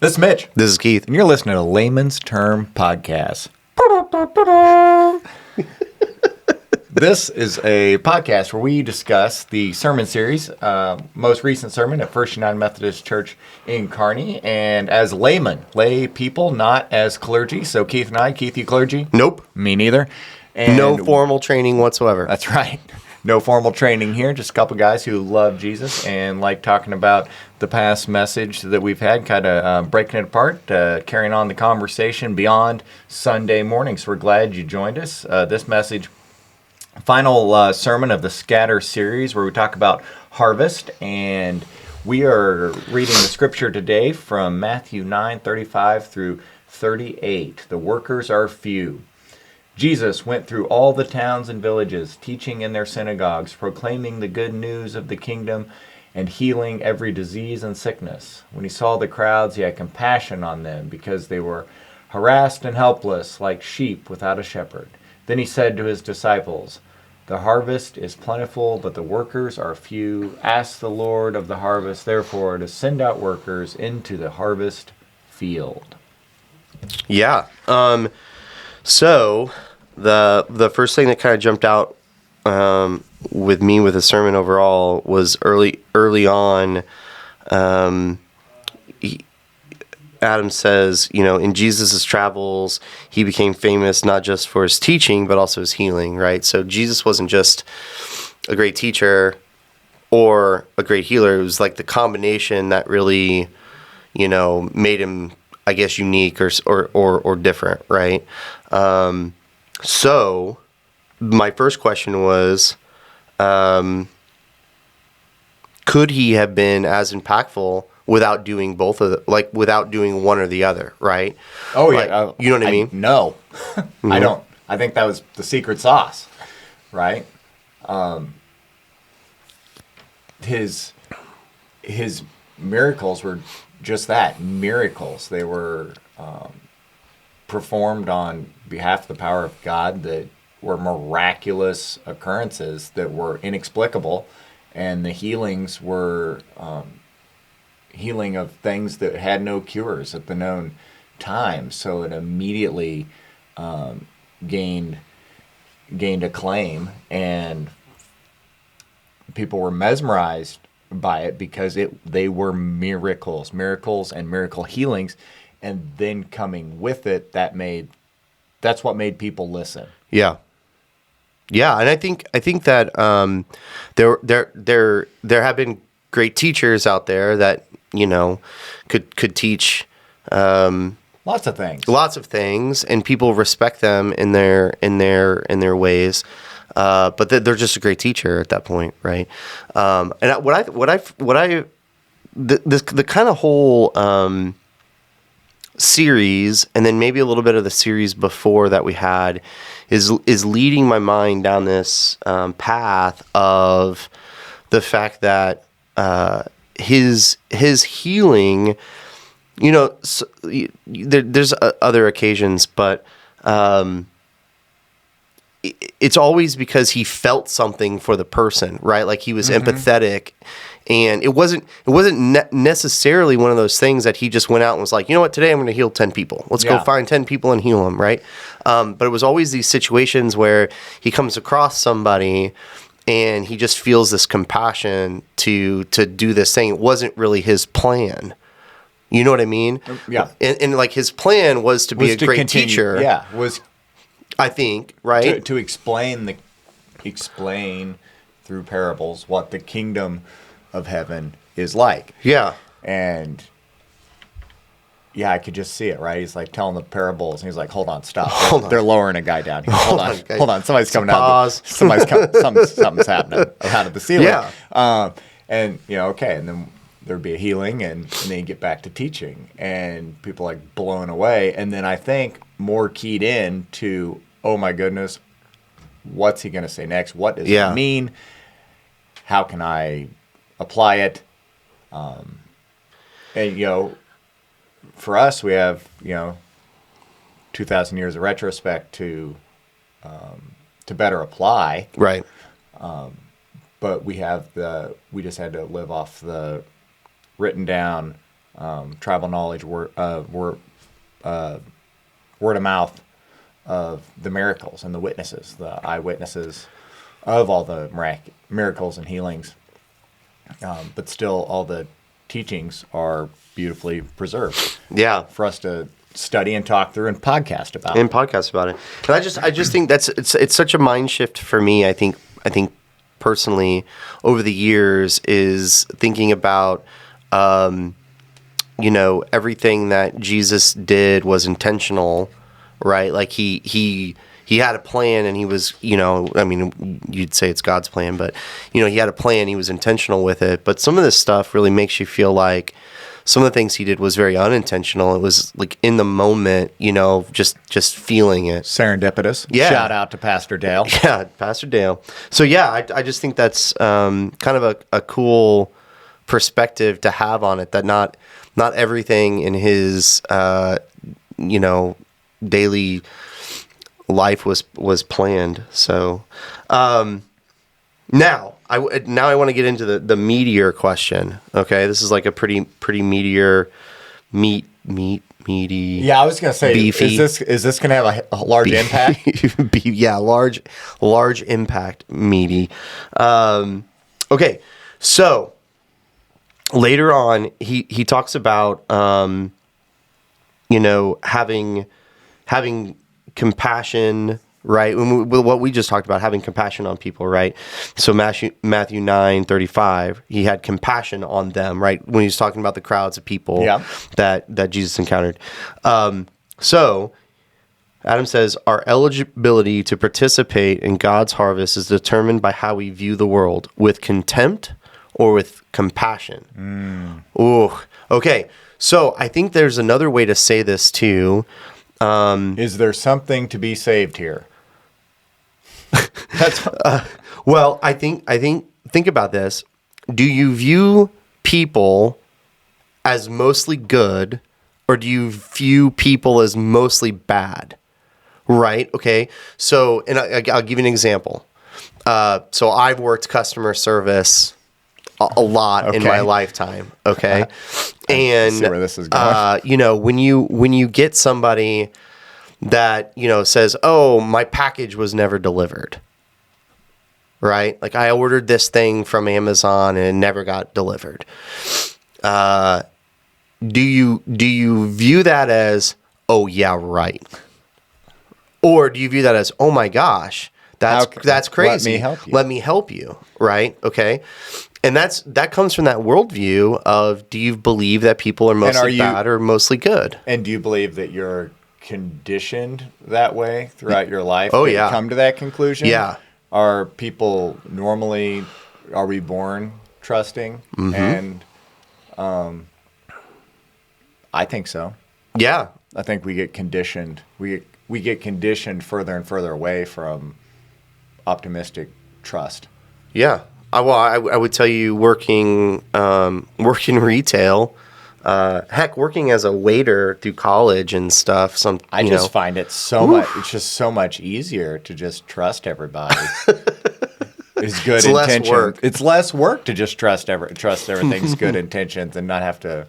This is Mitch. This is Keith. And you're listening to Layman's Term Podcast. This is a podcast where we discuss the sermon series, most recent sermon at First United Methodist Church in Kearney, and as laymen, lay people, not as clergy. So Keith and I, Keith, you clergy? Nope. Me neither. And No formal training whatsoever. That's right. No formal training here, just a couple guys who love Jesus and like talking about the past message that we've had, kind of breaking it apart, carrying on the conversation beyond Sunday morning. So we're glad you joined us. This message, final sermon of the Scatter series, where we talk about harvest, and we are reading the scripture today from Matthew 9:35 through 38. The workers are few. Jesus went through all the towns and villages, teaching in their synagogues, proclaiming the good news of the kingdom, and healing every disease and sickness. When he saw the crowds, he had compassion on them, because they were harassed and helpless, like sheep without a shepherd. Then he said to his disciples, "The harvest is plentiful, but the workers are few. Ask the Lord of the harvest, therefore, to send out workers into the harvest field." Yeah. So the first thing that kind of jumped out with me with the sermon overall was early on. Adam says, in Jesus' travels, he became famous not just for his teaching, but also his healing, right? So Jesus wasn't just a great teacher or a great healer. It was like the combination that really, made him, I guess, unique or different, right? So my first question was, could he have been as impactful without doing both of without doing one or the other, right? Oh, yeah. You know what I mean? No, Mm-hmm. I don't. I think that was the secret sauce, right? His miracles were just that, miracles. They were performed on behalf of the power of God, that were miraculous occurrences that were inexplicable, and the healings were healing of things that had no cures at the known time. So it immediately gained acclaim, and people were mesmerized by it because they were miracles and miracle healings, and then coming with it, that's what made people listen. Yeah. Yeah, and I think that there have been great teachers out there that could teach Lots of things, and people respect them in their ways. But they're just a great teacher at that point, right? And the kind of whole series, and then maybe a little bit of the series before that we had, is leading my mind down this path of the fact that his healing, there's other occasions, but it's always because he felt something for the person, right? Like he was empathetic, and it wasn't necessarily one of those things that he just went out and was like, you know what, today I'm going to heal 10 people. Let's go find 10 people and heal them, right? But it was always these situations where he comes across somebody and he just feels this compassion to do this thing. It wasn't really his plan. You know what I mean? Yeah. And like his plan was to be a great teacher. Yeah, I think, right? To explain through parables what the kingdom of heaven is like. Yeah. And yeah, I could just see it, right? He's like telling the parables, and he's like, "Hold on, stop! They're lowering a guy down here. Hold on, somebody's coming out. Something's happening out of the ceiling." Yeah. And okay, and then there'd be a healing, and then you get back to teaching, and people like blown away, and then I think more keyed in to, oh my goodness, what's he going to say next? What does it mean? How can I apply it? And for us, we have 2,000 years of retrospect to better apply. Right. But we just had to live off the written down tribal knowledge, word of mouth of the miracles and the witnesses, the eyewitnesses of all the miracles and healings. But still, all the teachings are beautifully preserved. Yeah, for us to study and talk through and podcast about. And podcast about it. And I just think it's such a mind shift for me. I think personally over the years is thinking about, everything that Jesus did was intentional, right? Like he had a plan, and he was, you'd say it's God's plan, but he had a plan. He was intentional with it. But some of this stuff really makes you feel like some of the things he did was very unintentional. It was like in the moment, just feeling it. Serendipitous. Yeah. Shout out to Pastor Dale. Yeah, Pastor Dale. So yeah, I just think that's kind of a cool perspective to have on it. That not everything in his daily life was planned. So now I want to get into the meteor question. Okay, this is like a pretty meteor meaty. Yeah, I was gonna say, beefy. is this gonna have a large impact? Yeah, large impact meaty. Okay, so later on, he talks about having compassion. Right, what we just talked about, having compassion on people, right? So Matthew 9:35, he had compassion on them, right? When he was talking about the crowds of people that Jesus encountered. So Adam says, our eligibility to participate in God's harvest is determined by how we view the world, with contempt or with compassion. Ooh, okay. So I think there's another way to say this too. Is there something to be saved here? That's well, I think about this. Do you view people as mostly good, or do you view people as mostly bad? Right? Okay. So, and I'll give you an example. So I've worked customer service a lot in my lifetime. Okay. And see where this is going. when you get somebody that, says, oh, my package was never delivered. Right? Like I ordered this thing from Amazon and it never got delivered. Do you view that as, oh yeah, right? Or do you view that as, oh my gosh, that's crazy. Let me help you. Right? Okay. And that comes from that worldview of, do you believe that people are mostly bad or mostly good? And do you believe that you're conditioned that way throughout your life? Oh, yeah. Come to that conclusion? Yeah. Are people normally, are we born trusting? Mm-hmm. And I think so. Yeah. I think we get conditioned. We get conditioned further and further away from optimistic trust. Yeah. I would tell you working retail, working as a waiter through college and stuff. I just find it so much. It's just so much easier to just trust everybody. It's good intention. Less work. It's less work to just trust everything's good intentions and not have to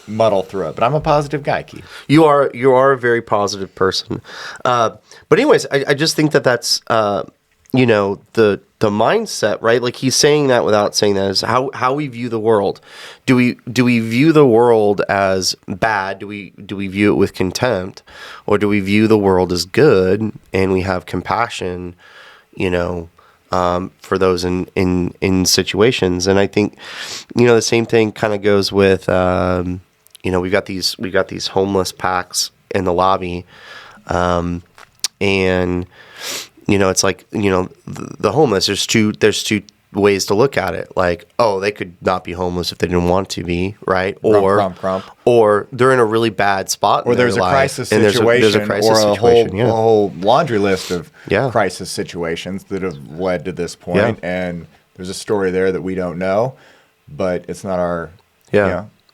muddle through it. But I'm a positive guy, Keith. You are a very positive person. But anyways, I just think that's the mindset, right? Like he's saying that without saying that, is how we view the world. Do we view the world as bad? Do we view it with contempt, or do we view the world as good and we have compassion, for those in situations? And I think, the same thing kind of goes with, we've got these homeless packs in the lobby, and it's like, the homeless, there's two ways to look at it. Like, oh, they could not be homeless if they didn't want to be, right? Or they're in a really bad spot. Or there's a crisis situation, a whole laundry list of crisis situations that have led to this point. Yeah. And there's a story there that we don't know, but it's not our,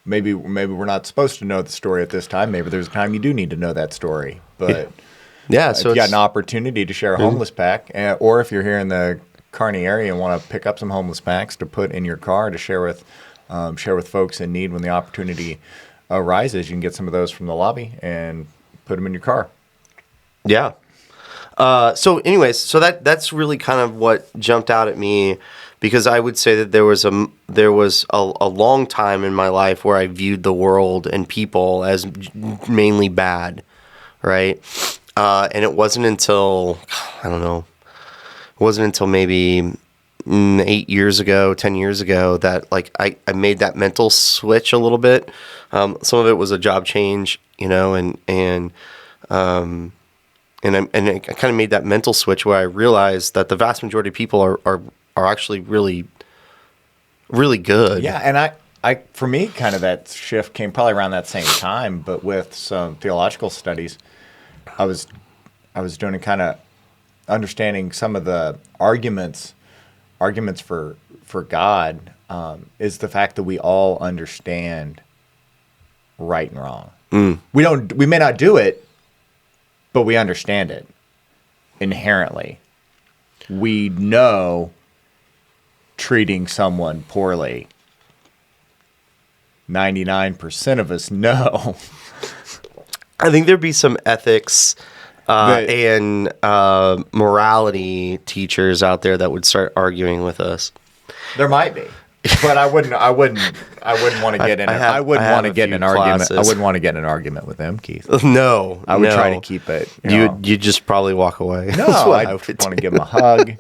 maybe we're not supposed to know the story at this time. Maybe there's a time you do need to know that story, but... Yeah, so if you got an opportunity to share a homeless pack, or if you're here in the Kearney area and want to pick up some homeless packs to put in your car to share with folks in need when the opportunity arises, you can get some of those from the lobby and put them in your car. Yeah. So anyways, that's really kind of what jumped out at me, because I would say that there was a long time in my life where I viewed the world and people as mainly bad, right? And it wasn't until, I don't know, maybe 8 years ago, 10 years ago that like I made that mental switch a little bit. Some of it was a job change, and I kind of made that mental switch where I realized that the vast majority of people are actually really, really good. Yeah, and I for me, kind of that shift came probably around that same time, but with some theological studies, I was doing a kind of understanding some of the arguments for God, is the fact that we all understand right and wrong. We may not do it, but we understand it inherently. We know treating someone poorly. 99% of us know. I think there'd be some ethics and morality teachers out there that would start arguing with us. There might be, but I wouldn't want to get in. I wouldn't want to get in an argument. I wouldn't want to get in an argument with them, Keith. No, I would try to keep it. You'd just probably walk away. No, I want to give them a hug.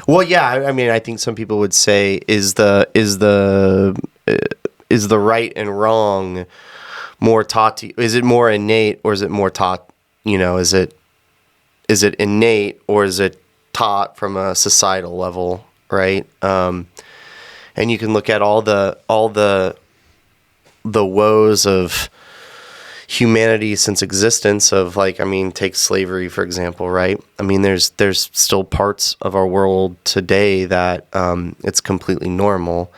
Well, yeah. I mean, I think some people would say is the right and wrong more taught to you? Is it more innate, or is it more taught? Is it innate, or is it taught from a societal level, right? And you can look at all the woes of humanity since existence. Of take slavery for example, right? I mean, there's still parts of our world today that it's completely normal.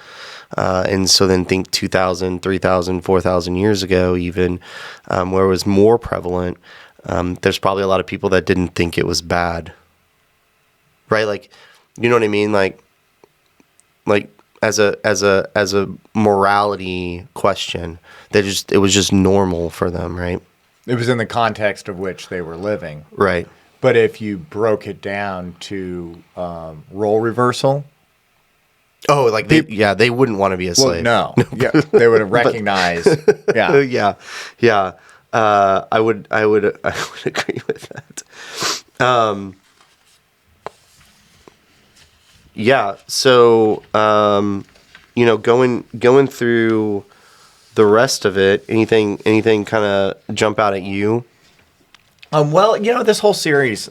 And so then think 2,000, 3,000, 4,000 years ago, even where it was more prevalent, there's probably a lot of people that didn't think it was bad, right? Like, you know what I mean? Like as a morality question, it was just normal for them, right? It was in the context of which they were living, right? But if you broke it down to role reversal. Oh, like they wouldn't want to be a slave. No, yeah, they would have recognized. Yeah, yeah. I would agree with that. Yeah. So, going through the rest of it, anything kind of jump out at you? Well, this whole series,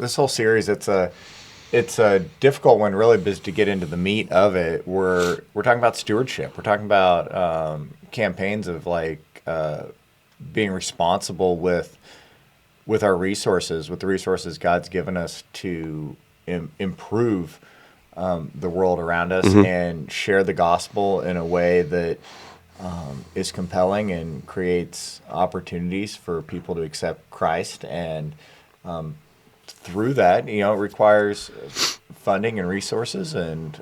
it's a difficult one, really, just to get into the meat of it. We're talking about stewardship. We're talking about campaigns of being responsible with our resources, with the resources God's given us to improve the world around us, mm-hmm. and share the gospel in a way that is compelling and creates opportunities for people to accept Christ. And through that, it requires funding and resources and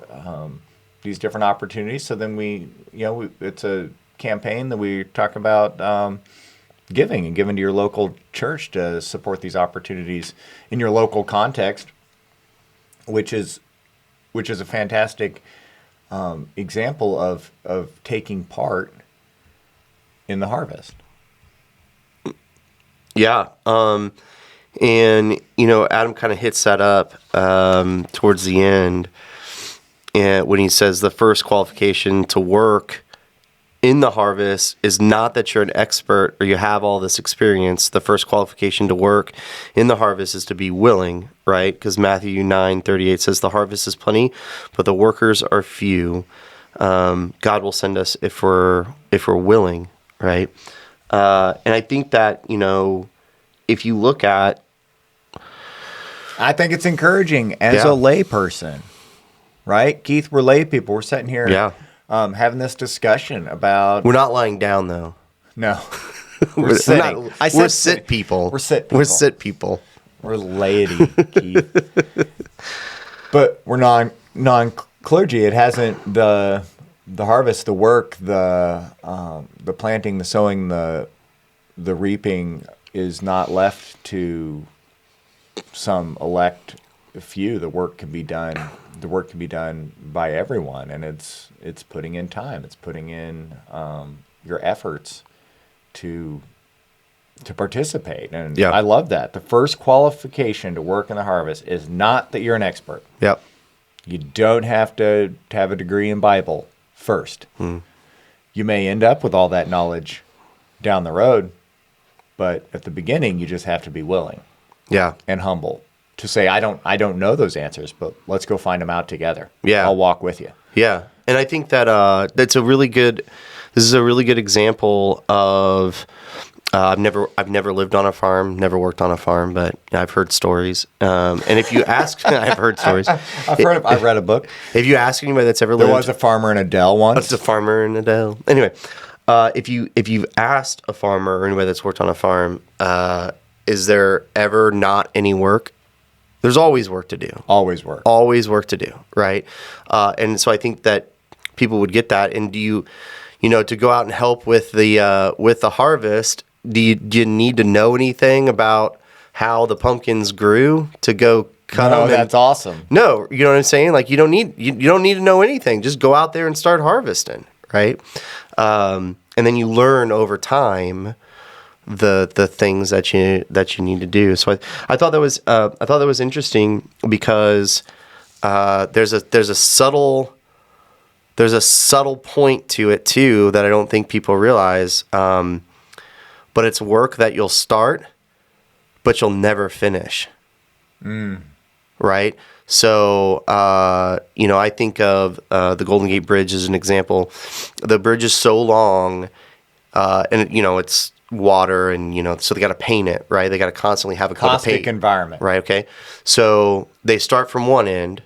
these different opportunities. So then it's a campaign that we talk about giving to your local church to support these opportunities in your local context, which is a fantastic example of taking part in the harvest. Yeah. And, Adam kind of hits that up towards the end, and when he says the first qualification to work in the harvest is not that you're an expert or you have all this experience. The first qualification to work in the harvest is to be willing, right? Because Matthew 9:38 says the harvest is plenty, but the workers are few. God will send us if we're willing, right? And I think that, if you look at, I think it's encouraging as a lay person, right? Keith, we're lay people. We're sitting here having this discussion about... We're not lying down, though. No. We're sitting. We're sit people. We're sit people. We're sit people. We're laity, Keith. But we're non-clergy. It hasn't the harvest, the work, the planting, the sowing, the reaping is not left to some elect few. The work can be done. The work can be done by everyone, and it's putting in time. It's putting in your efforts to participate. And Yeah. I love that. The first qualification to work in the harvest is not that you're an expert. Yep. You don't have to have a degree in Bible first. You may end up with all that knowledge down the road, but at the beginning, you just have to be willing Yeah. and humble to say, I don't know those answers, but let's go find them out together. Yeah. I'll walk with you. Yeah. And I think that this is a really good example of I've never lived on a farm, never worked on a farm, but I've heard stories. And if you ask, I've heard stories. I've read a book. If you ask anybody that's ever There lived, was a farmer in Adele once. it's a farmer in Adele. Anyway, if you've asked a farmer or anybody that's worked on a farm, is there ever not any work? There's always work to do. Always work. Always work to do, right? And so I think that people would get that. And do you to go out and help with the harvest? Do you need to know anything about how the pumpkins grew to go cut them? No, that's awesome. No, you know what I'm saying? Like you don't need to know anything. Just go out there and start harvesting, right? And then you learn over time the things that you need to do. So I thought that was interesting because there's a subtle point to it too that I don't think people realize. But it's work that you'll start, but you'll never finish. Right? So, I think of the Golden Gate Bridge as an example. The bridge is so long, and it's water, and so they got to paint it, right? They got to constantly have a coat of paint. Caustic environment. Right, okay. So they start from one end,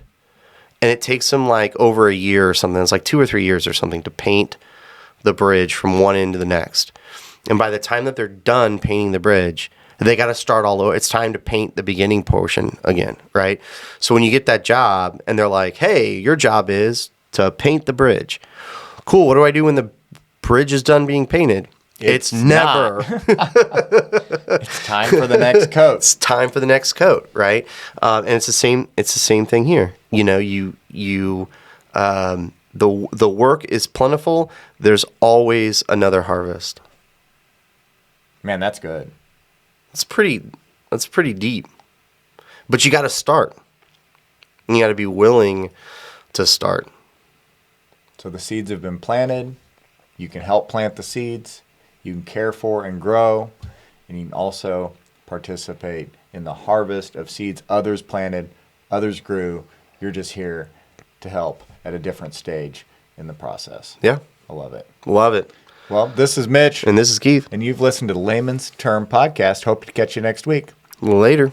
and it takes them like over a year or something. It's like 2 or 3 years or something to paint the bridge from one end to the next. And by the time that they're done painting the bridge, they got to start all over. It's time to paint the beginning portion again, right? So when you get that job and they're like, hey, your job is to paint the bridge. Cool, what do I do when the bridge is done being painted? It's never. It's time for the next coat. It's time for the next coat, right? And it's the same thing here. The work is plentiful. There's always another harvest. Man, that's good. That's pretty deep. But you got to start. And you got to be willing to start. So the seeds have been planted. You can help plant the seeds. You can care for and grow. And you can also participate in the harvest of seeds others planted, others grew. You're just here to help at a different stage in the process. Yeah. I love it. Love it. Well, this is Mitch. And this is Keith. And you've listened to the Layman's Term Podcast. Hope to catch you next week. Later.